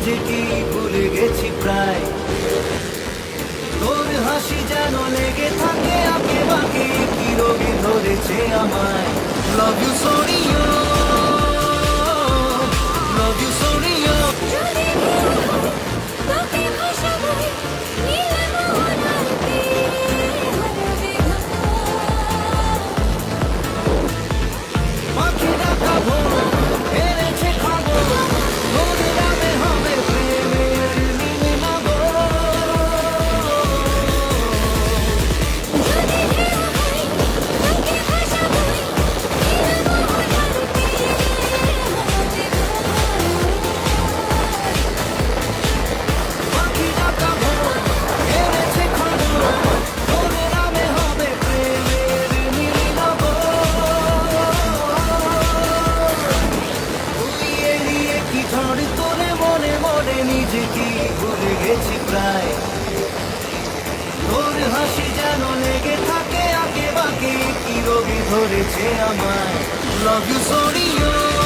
নিজেকে ভুলে গেছি প্রায়। তোর হাসি যেন লেগে থাকে আঁকে বাঁকে, কি রোগে ধরেছে আমায়। Love you Sonia, love you Sonia. পাখি ডাকা ভোর এনেছে খবর, তোর নামে হবে প্রেমের নীলিমাবর। পাখি ডাকা ভোর এনেছে খবর, তোর নামে হবে প্রেমের নীলিমাবর। তুই এড়িয়ে কি ঝড় তোরে মনে মনে নিজেকে ভুলে গেছি প্রায়। তোর হাসি যেন লেগে থাকে আঁকে বাঁকে, কি রোগে ধরেছে আমায়। Love you Sonia.